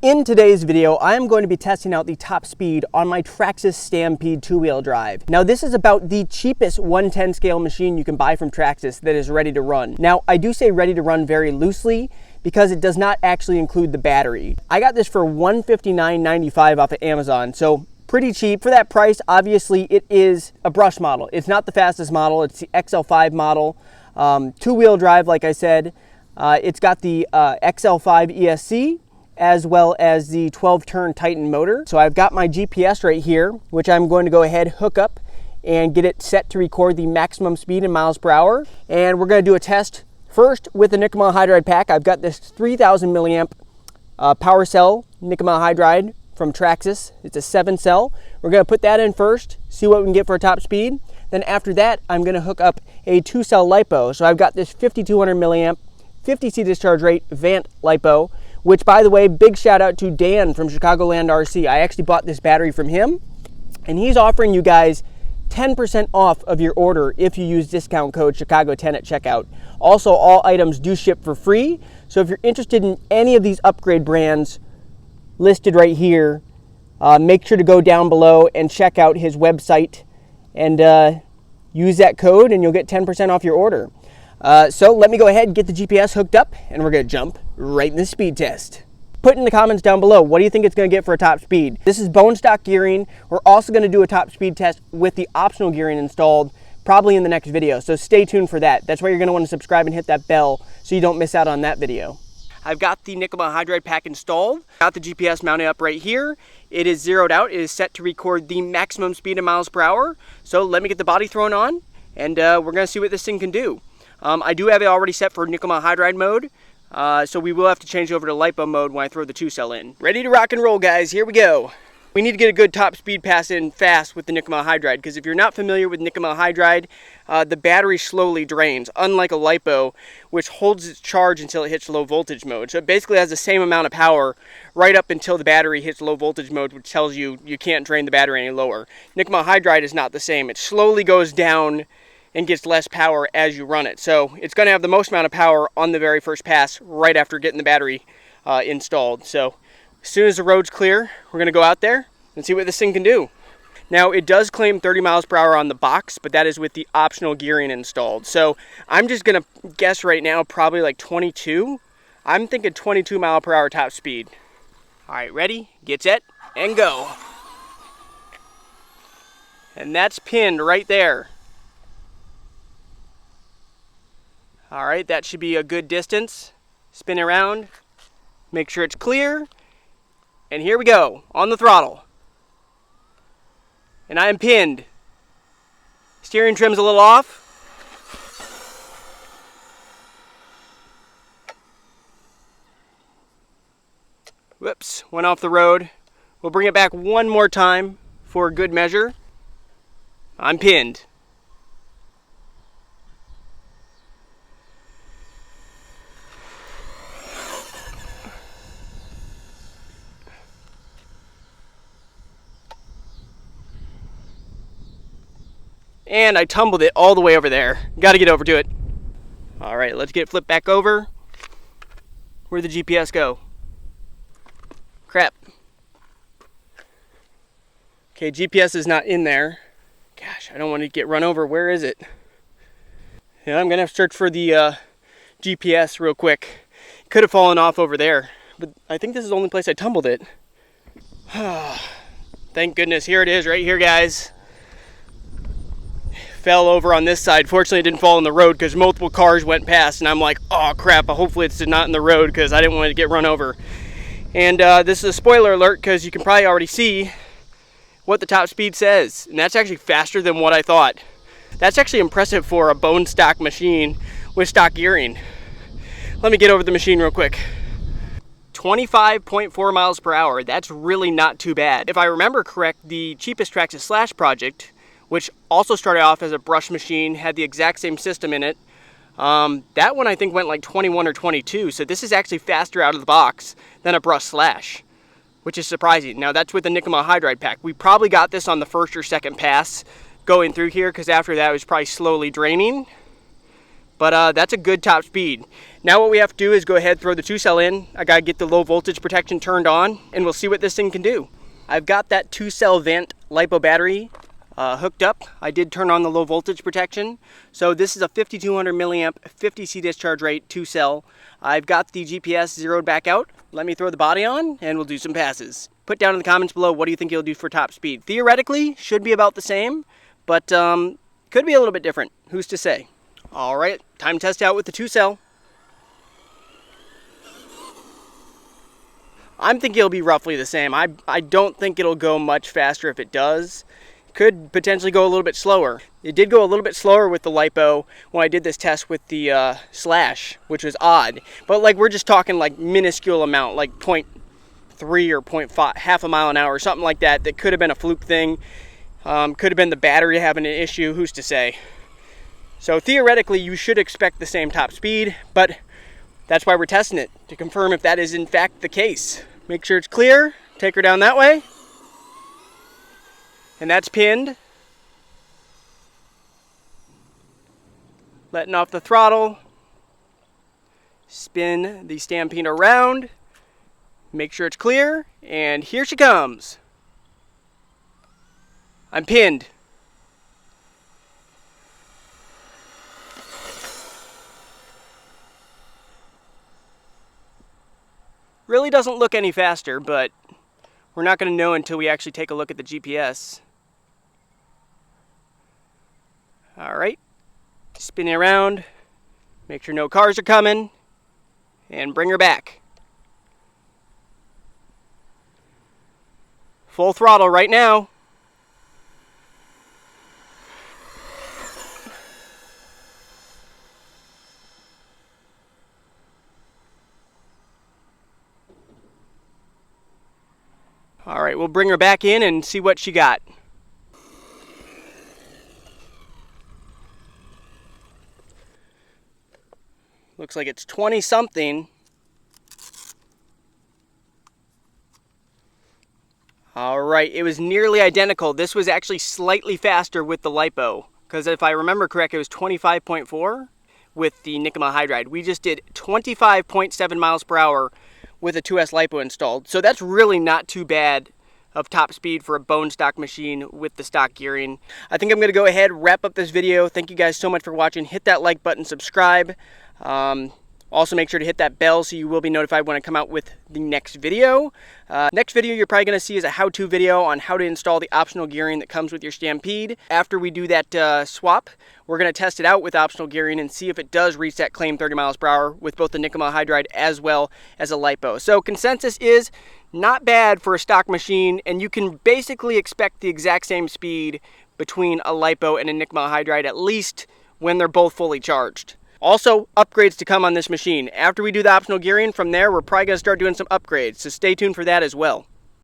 In today's video, I am going to be testing out the top speed on my Traxxas Stampede two-wheel drive. Now, this is about the cheapest 110 scale machine you can buy from Traxxas that is ready to run. Now, I do say ready to run very loosely because it does not actually include the battery. I got this for $159.95 off of Amazon, so pretty cheap. For that price, obviously, it is a brush model. It's not the fastest model. It's the XL5 model. Two-wheel drive, like I said. It's got the XL5 ESC, as well as the 12-turn Titan motor. So I've got my GPS right here, which I'm going to go ahead, hook up, and get it set to record the maximum speed in miles per hour. And we're going to do a test first with the nickel metal hydride pack. I've got this 3,000 milliamp Powercell nickel metal hydride from Traxxas. It's a 7-cell. We're going to put that in first, see what we can get for a top speed. Then after that, I'm going to hook up a 2-cell Lipo. So I've got this 5,200 milliamp, 50C discharge rate Vant Lipo, which, by the way, big shout out to Dan from Chicagoland RC. I actually bought this battery from him, and he's offering you guys 10% off of your order if you use discount code Chicago10 at checkout. Also, all items do ship for free, so if you're interested in any of these upgrade brands listed right here, make sure to go down below and check out his website and use that code and you'll get 10% off your order. So let me go ahead and get the GPS hooked up, and we're going to jump right in the speed test. Put in the comments down below, what do you think it's going to get for a top speed? This is bone stock gearing. We're also going to do a top speed test with the optional gearing installed, probably in the next video, so stay tuned for that. That's why you're going to want to subscribe and hit that bell so you don't miss out on that video. I've got the nickel metal hydride pack installed. Got the GPS mounted up right here. It is zeroed out. It is set to record the maximum speed in miles per hour. So let me get the body thrown on, and we're going to see what this thing can do. I do have it already set for nickel metal hydride mode, so we will have to change over to Lipo mode when I throw the 2-cell in. Ready to rock and roll, guys. Here we go. We need to get a good top speed pass in fast with the nickel metal hydride, because if you're not familiar with nickel metal hydride, the battery slowly drains, unlike a Lipo, which holds its charge until it hits low voltage mode. So it basically has the same amount of power right up until the battery hits low voltage mode, which tells you you can't drain the battery any lower. Nickel metal hydride is not the same. It slowly goes down and gets less power as you run it. So it's going to have the most amount of power on the very first pass right after getting the battery installed. So as soon as the road's clear, we're going to go out there and see what this thing can do. Now, it does claim 30 miles per hour on the box, but that is with the optional gearing installed. So I'm just going to guess right now probably like 22. I'm thinking 22 mile per hour top speed. All right, ready, get set, and go. And that's pinned right there. All right, that should be a good distance. Spin around, make sure it's clear, and here we go, on the throttle. And I am pinned. Steering trim's a little off. Whoops, went off the road. We'll bring it back one more time for a good measure. I'm pinned. And I tumbled it all the way over there. Got to get over to it. All right, let's get it flipped back over. Where'd the GPS go? Crap. Okay, GPS is not in there. Gosh, I don't want to get run over. Where is it? Yeah, I'm going to have to search for the GPS real quick. Could have fallen off over there, but I think this is the only place I tumbled it. Thank goodness, here it is right here, guys. Fell over on this side. Fortunately, it didn't fall in the road because multiple cars went past, and I'm like, oh crap, hopefully it's not in the road because I didn't want to get run over. And this is a spoiler alert because you can probably already see what the top speed says, and that's actually faster than what I thought. That's actually impressive for a bone stock machine with stock gearing. Let me get over the machine real quick. 25.4 miles per hour. That's really not too bad. If I remember correct, the cheapest Traxxas Slash project, which also started off as a brush machine, had the exact same system in it. That one I think went like 21 or 22, so this is actually faster out of the box than a brush slash, which is surprising. Now that's with the nickel metal hydride pack. We probably got this on the first or second pass going through here, because after that it was probably slowly draining. But that's a good top speed. Now what we have to do is go ahead, throw the 2-cell in. I gotta get the low voltage protection turned on, and we'll see what this thing can do. I've got that 2-cell Vant Lipo battery hooked up. I did turn on the low voltage protection. So this is a 5200 milliamp, 50C discharge rate, 2-cell. I've got the GPS zeroed back out. Let me throw the body on and we'll do some passes. Put down in the comments below, what do you think it'll do for top speed? Theoretically, should be about the same, but could be a little bit different. Who's to say? All right, time to test out with the 2-cell. I'm thinking it'll be roughly the same. I don't think it'll go much faster if it does. Could potentially go a little bit slower. It did go a little bit slower with the Lipo when I did this test with the Slash, which was odd. But like, we're just talking like minuscule amount, like 0.3 or 0.5, half a mile an hour, something like that. That could have been a fluke thing. Could have been the battery having an issue, who's to say? So theoretically, you should expect the same top speed, but that's why we're testing it, to confirm if that is in fact the case. Make sure it's clear, take her down that way. And that's pinned. Letting off the throttle. Spin the Stampede around. Make sure it's clear, and here she comes. I'm pinned. Really doesn't look any faster, but we're not going to know until we actually take a look at the GPS. All right, spinning around, make sure no cars are coming, and bring her back. Full throttle right now. All right, we'll bring her back in and see what she got. Looks like it's 20 something. All right, it was nearly identical. This was actually slightly faster with the Lipo, because if I remember correct, it was 25.4 with the nickel hydride. We just did 25.7 miles per hour with a 2S Lipo installed. So that's really not too bad of top speed for a bone stock machine with the stock gearing. I think I'm gonna go ahead, wrap up this video. Thank you guys so much for watching. Hit that like button, subscribe. Also make sure to hit that bell so you will be notified when I come out with the next video. Next video you're probably going to see is a how-to video on how to install the optional gearing that comes with your Stampede. After we do that swap, we're going to test it out with optional gearing and see if it does reach that claimed 30 miles per hour with both the nickel hydride as well as a Lipo. So consensus is not bad for a stock machine, and you can basically expect the exact same speed between a Lipo and a nickel hydride, at least when they're both fully charged. Also, upgrades to come on this machine. After we do the optional gearing, from there, we're probably going to start doing some upgrades, so stay tuned for that as well.